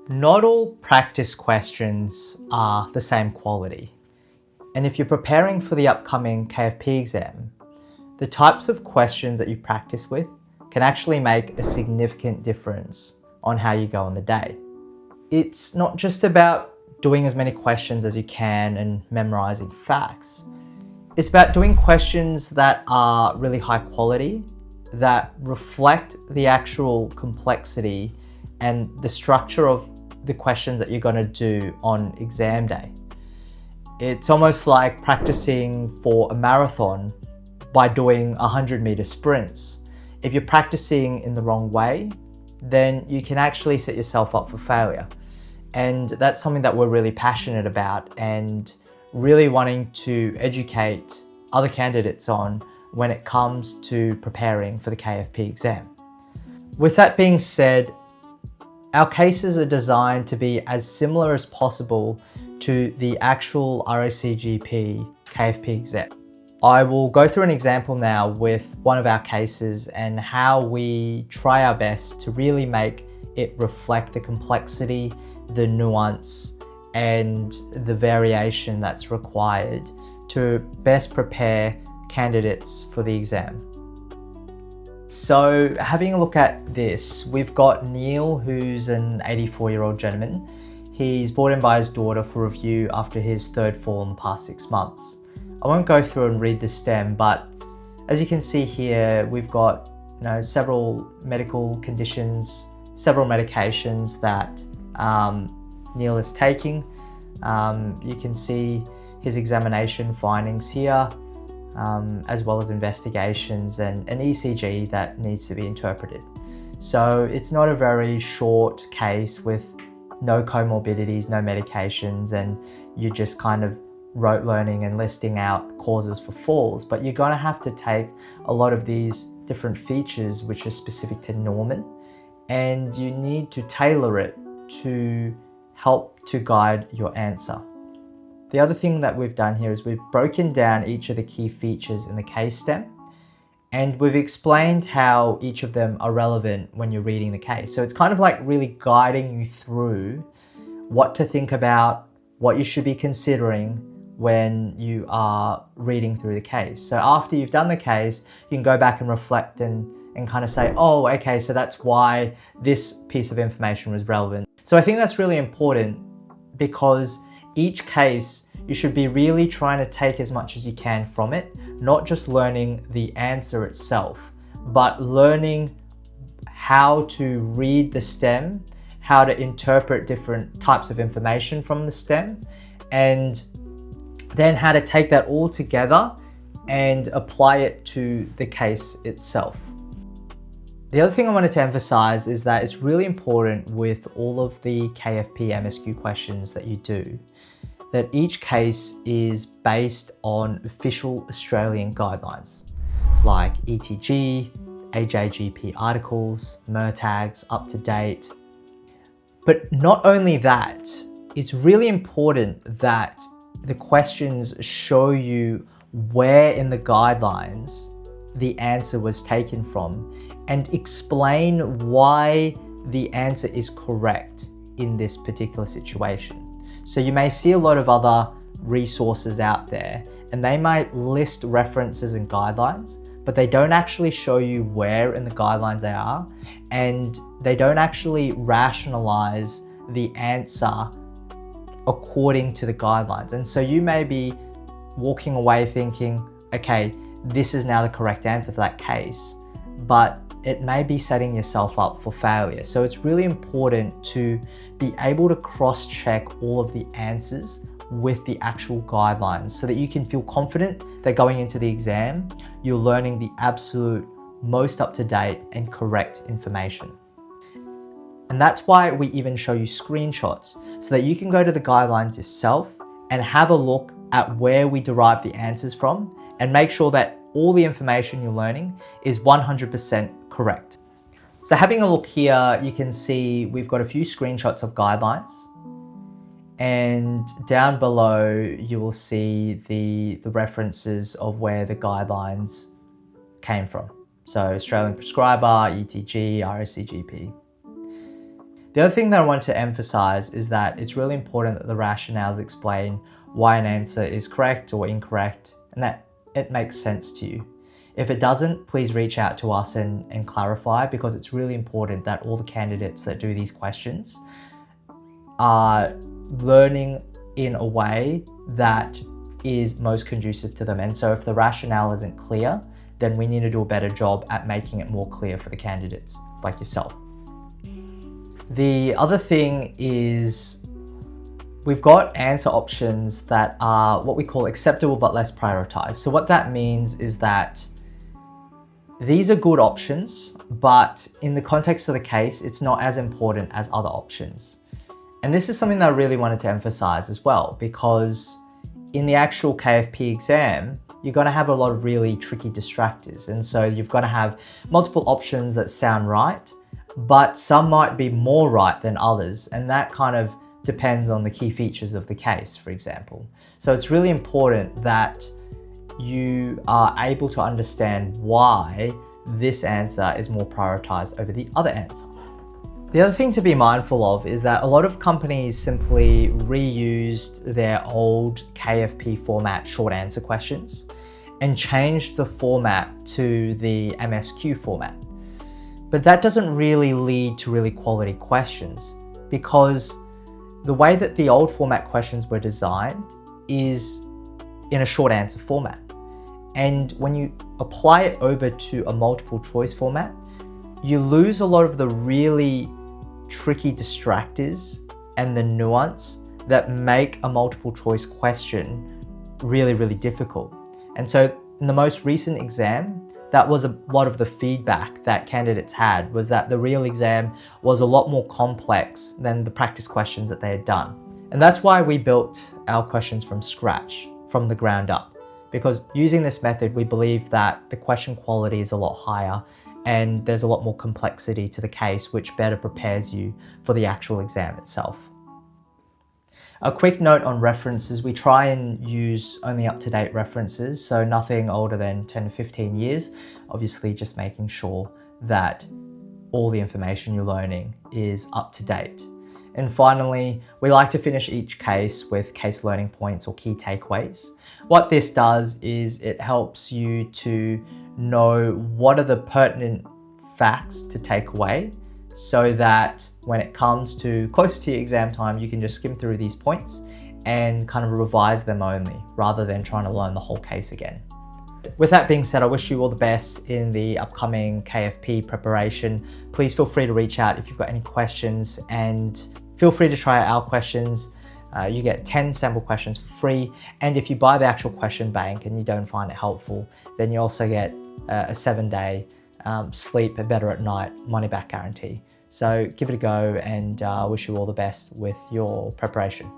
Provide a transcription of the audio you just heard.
Not all practice questions are the same quality. And if you're preparing for the upcoming KFP exam, the types of questions that you practice with can actually make a significant difference on how you go on the day. It's not just about doing as many questions as you can and memorizing facts. It's about doing questions that are really high quality, that reflect the actual complexity and the structure of the questions that you're going to do on exam day. It's almost like practicing for a marathon by doing 100-meter sprints. If you're practicing in the wrong way, then you can actually set yourself up for failure. And that's something that we're really passionate about and really wanting to educate other candidates on when it comes to preparing for the KFP exam. With that being said, our cases are designed to be as similar as possible to the actual RACGP KFP exam. I will go through an example now with one of our cases and how we try our best to really make it reflect the complexity, the nuance, and the variation that's required to best prepare candidates for the exam. So having a look at this, we've got Neil, who's an 84-year-old gentleman. He's brought in by his daughter for review after his third fall in the past 6 months. I won't go through and read the stem, but as you can see here, we've got several medical conditions, several medications that Neil is taking. You can see his examination findings here, as well as investigations and an ECG that needs to be interpreted. So it's not a very short case with no comorbidities, no medications, and you're just kind of rote learning and listing out causes for falls, but you're going to have to take a lot of these different features which are specific to Norman, and you need to tailor it to help to guide your answer. The other thing that we've done here is we've broken down each of the key features in the case stem, and we've explained how each of them are relevant when you're reading the case. So it's kind of like really guiding you through what to think about, what you should be considering when you are reading through the case. So after you've done the case, you can go back and reflect and kind of say, oh, okay, so that's why this piece of information was relevant. So I think that's really important, because each case you should be really trying to take as much as you can from it, not just learning the answer itself, but learning how to read the stem, how to interpret different types of information from the stem, and then how to take that all together and apply it to the case itself. The other thing I wanted to emphasize is that it's really important with all of the KFP MSQ questions that you do, that each case is based on official Australian guidelines like ETG, AJGP articles, MERTAGs, up to date. But not only that, it's really important that the questions show you where in the guidelines the answer was taken from and explain why the answer is correct in this particular situation. So you may see a lot of other resources out there and they might list references and guidelines, but they don't actually show you where in the guidelines they are, and they don't actually rationalize the answer according to the guidelines. And so you may be walking away thinking, okay, this is now the correct answer for that case, but it may be setting yourself up for failure. So it's really important to be able to cross-check all of the answers with the actual guidelines so that you can feel confident that going into the exam, you're learning the absolute most up-to-date and correct information. And that's why we even show you screenshots so that you can go to the guidelines yourself and have a look at where we derive the answers from and make sure that all the information you're learning is 100% correct. So having a look here, you can see we've got a few screenshots of guidelines, and down below you will see the references of where the guidelines came from. So Australian Prescriber, ETG, RACGP. The other thing that I want to emphasize is that it's really important that the rationales explain why an answer is correct or incorrect and that it makes sense to you. If it doesn't, please reach out to us and clarify, because it's really important that all the candidates that do these questions are learning in a way that is most conducive to them. And so if the rationale isn't clear, then we need to do a better job at making it more clear for the candidates like yourself. The other thing is we've got answer options that are what we call acceptable but less prioritized. So what that means is that these are good options, but in the context of the case, it's not as important as other options. And this is something that I really wanted to emphasize as well, because in the actual KFP exam, you're going to have a lot of really tricky distractors. And so you've got to have multiple options that sound right, but some might be more right than others. And that kind of depends on the key features of the case, for example. So it's really important that you are able to understand why this answer is more prioritized over the other answer. The other thing to be mindful of is that a lot of companies simply reused their old KFP format short answer questions and changed the format to the MSQ format. But that doesn't really lead to really quality questions, because the way that the old format questions were designed is in a short answer format. And when you apply it over to a multiple choice format, you lose a lot of the really tricky distractors and the nuance that make a multiple choice question really, really difficult. And so in the most recent exam, that was a lot of the feedback that candidates had, was that the real exam was a lot more complex than the practice questions that they had done. And that's why we built our questions from scratch, from the ground up, because using this method, we believe that the question quality is a lot higher and there's a lot more complexity to the case, which better prepares you for the actual exam itself. A quick note on references: we try and use only up-to-date references, so nothing older than 10 to 15 years, obviously just making sure that all the information you're learning is up to date. And finally, we like to finish each case with case learning points or key takeaways. What this does is it helps you to know what are the pertinent facts to take away, so that when it comes to close to your exam time, you can just skim through these points and kind of revise them only, rather than trying to learn the whole case again. With that being said, I wish you all the best in the upcoming KFP preparation. Please feel free to reach out if you've got any questions, and feel free to try out our questions. You get 10 sample questions for free, and if you buy the actual question bank and you don't find it helpful, then you also get a 7-day sleep better at night money back guarantee. So give it a go, and wish you all the best with your preparation.